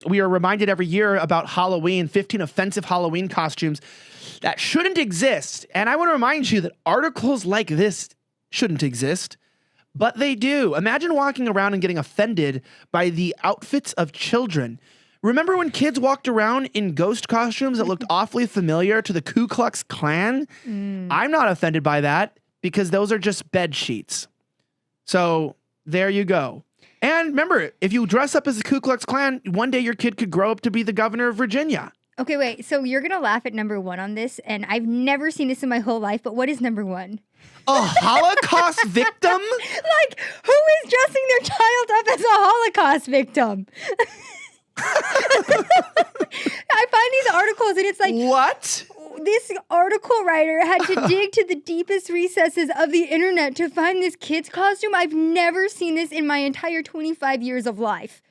we are reminded every year about Halloween, 15 offensive Halloween costumes that shouldn't exist. And I want to remind you that articles like this shouldn't exist, but they do. Imagine walking around and getting offended by the outfits of children. Remember when kids walked around in ghost costumes that looked awfully familiar to the Ku Klux Klan? I'm not offended by that because those are just bed sheets. So there you go. And remember, if you dress up as the Ku Klux Klan, one day your kid could grow up to be the governor of Virginia. Okay, wait. So you're going to laugh at number 1 on this, and I've never seen this in my whole life, but what is number 1? A Holocaust victim? Like, who is dressing their child up as a Holocaust victim? I find these articles, and it's like... What? This article writer had to dig to the deepest recesses of the internet to find this kid's costume. I've never seen this in my entire 25 years of life.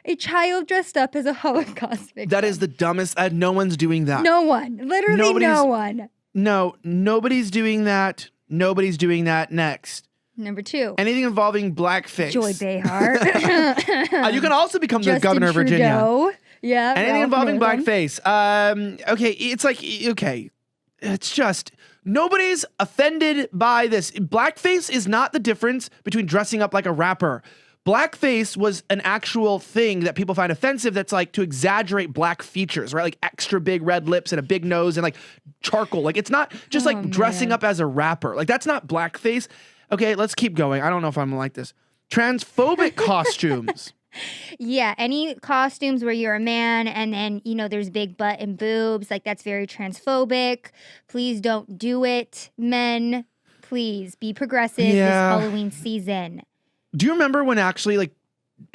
A child dressed up as a Holocaust victim. That is the dumbest. No one's doing that. No one. Literally no one. No, nobody's doing that. Nobody's doing that. Next. Number 2. Anything involving blackface. Joy Behar. You can also become the governor of Virginia. Trudeau. Yeah. Anything involving blackface. Okay, it's like, okay. It's just, nobody's offended by this. Blackface is not the difference between dressing up like a rapper. Blackface was an actual thing that people find offensive that's like to exaggerate black features, right? Like extra big red lips and a big nose and like charcoal. Like it's not just like dressing up as a rapper. Like that's not blackface. Okay, let's keep going. I don't know if I'm like this. Transphobic costumes. Yeah, any costumes where you're a man and then, you know, there's big butt and boobs, like that's very transphobic. Please don't do it, men. Please be progressive this Halloween season. Do you remember when actually like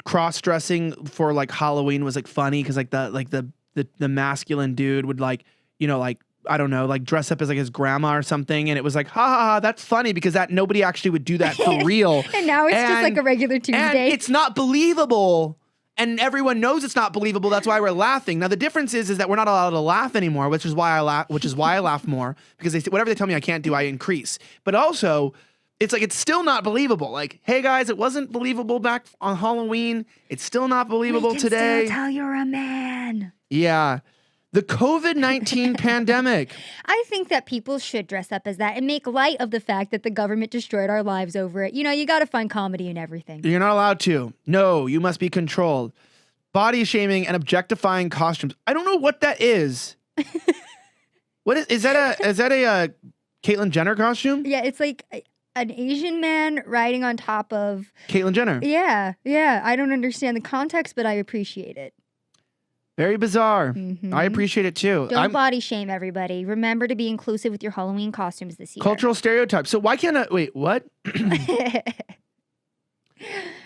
cross-dressing for like Halloween was like funny because like the masculine dude would like, you know, like I don't know, like dress up as like his grandma or something, and it was like, ha ha ha, that's funny because that nobody actually would do that for real. And now it's just like a regular Tuesday. And it's not believable. And everyone knows it's not believable. That's why we're laughing. Now the difference is that we're not allowed to laugh anymore, which is why I laugh more because whatever they tell me I can't do, I increase. But also, it's like it's still not believable. Like, hey guys, it wasn't believable back on Halloween. It's still not believable today. Still tell you're a man. Yeah. The COVID-19 pandemic. I think that people should dress up as that and make light of the fact that the government destroyed our lives over it. You know, you got to find comedy in everything. You're not allowed to. No, you must be controlled. Body shaming and objectifying costumes. I don't know what that is. What is that a Caitlyn Jenner costume? Yeah, it's like an Asian man riding on top of Caitlyn Jenner. Yeah. I don't understand the context, but I appreciate it. Very bizarre. I appreciate it too. Don't body shame everybody. Remember to be inclusive with your Halloween costumes this year. Cultural stereotypes. So why can't I, wait, what?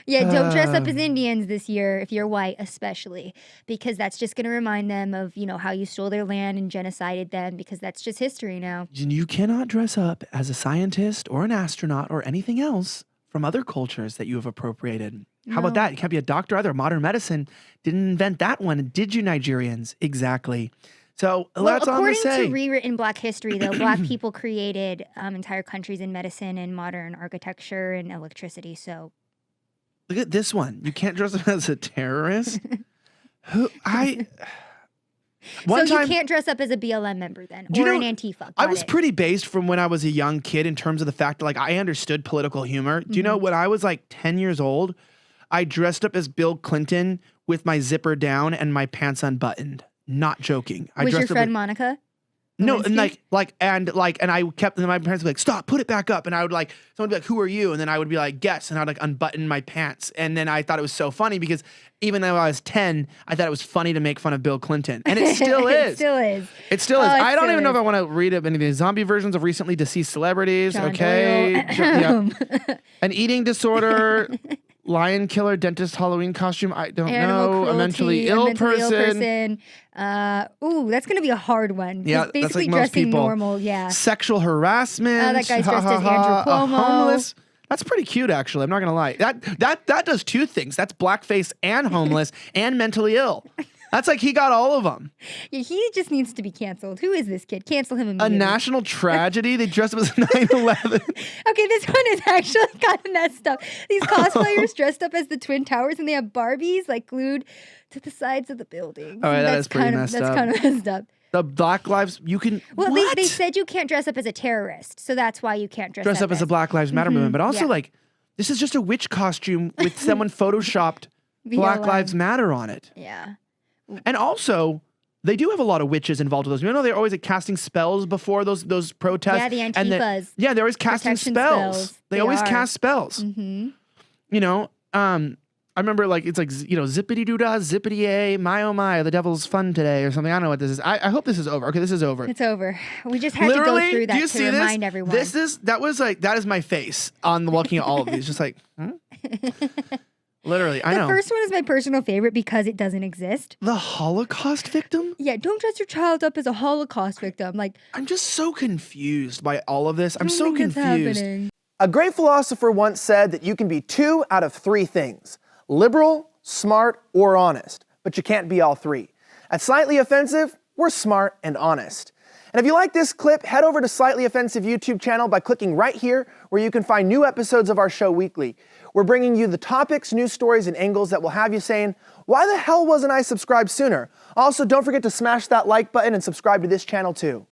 Yeah, don't dress up as Indians this year if you're white, especially, because that's just going to remind them of, you know, how you stole their land and genocided them, because that's just history now. You cannot dress up as a scientist or an astronaut or anything else from other cultures that you have appropriated. How about that? You can't be a doctor either. Modern medicine didn't invent that one, did you, Nigerians? Exactly. So that's all I'm going to say. According to rewritten Black history, though, Black people created entire countries in medicine and modern architecture and electricity. So look at this one. You can't dress up as a terrorist. You can't dress up as a BLM member then, or an Antifa. I was pretty based from when I was a young kid in terms of the fact that like I understood political humor. Do you know when I was like 10 years old, I dressed up as Bill Clinton with my zipper down and my pants unbuttoned. Not joking. Was your friend Monica? No, and I kept, and my parents would be like, stop, put it back up. And I would like, someone would be like, who are you? And then I would be like, guess. And I would like unbutton my pants. And then I thought it was so funny because even though I was 10, I thought it was funny to make fun of Bill Clinton. And it still is. It still is. I don't even know if I want to read up any of the zombie versions of recently deceased celebrities. John okay. Yeah. An eating disorder. Lion killer, dentist, Halloween costume. I don't know. A mentally ill person. Ooh, that's going to be a hard one. Yeah, basically that's like most dressing people. normal. Yeah. Sexual harassment. That guy's dressed as Andrew Cuomo. Homeless. That's pretty cute, actually. I'm not going to lie. That does two things. That's blackface and homeless and mentally ill. That's like he got all of them. Yeah, he just needs to be canceled. Who is this kid? Cancel him A immediately. national tragedy. They dressed up as 9/11. Okay, this one is actually kind of messed up. These cosplayers dressed up as the Twin Towers, and they have Barbies like glued to the sides of the building. Oh, yeah, that is pretty messed up. That's kind of messed up. The Black Lives, you can. Well, what? they said you can't dress up as a terrorist, so that's why you can't dress up as a Black Lives Matter movement, but also yeah. like this is just a witch costume with someone photoshopped Black BLM. Lives Matter on it. Yeah. And also, they do have a lot of witches involved with those. You know, they're always like casting spells before those protests. Yeah, the and Antifas. they're always casting Protection spells. They always are. cast spells. Mm-hmm. You know, I remember like it's like zippity doo dah, zippity a, my oh my, the devil's fun today or something. I don't know what this is. I hope this is over. Okay, this is over. It's over. We just had Literally, to go through do you that see to remind everyone. That is my face on looking at all of these. Just like, literally, I know. The first one is my personal favorite because it doesn't exist. The Holocaust victim? Yeah, don't dress your child up as a Holocaust victim. Like, I'm just so confused by all of this. I'm I don't so think it's confused. happening. A great philosopher once said that you can be 2 out of 3 things: liberal, smart, or honest, but you can't be all 3. At Slightly Offensive, we're smart and honest. And if you like this clip, head over to Slightly Offensive YouTube channel by clicking right here, where you can find new episodes of our show weekly. We're bringing you the topics, news stories, and angles that will have you saying, why the hell wasn't I subscribed sooner? Also, don't forget to smash that like button and subscribe to this channel too.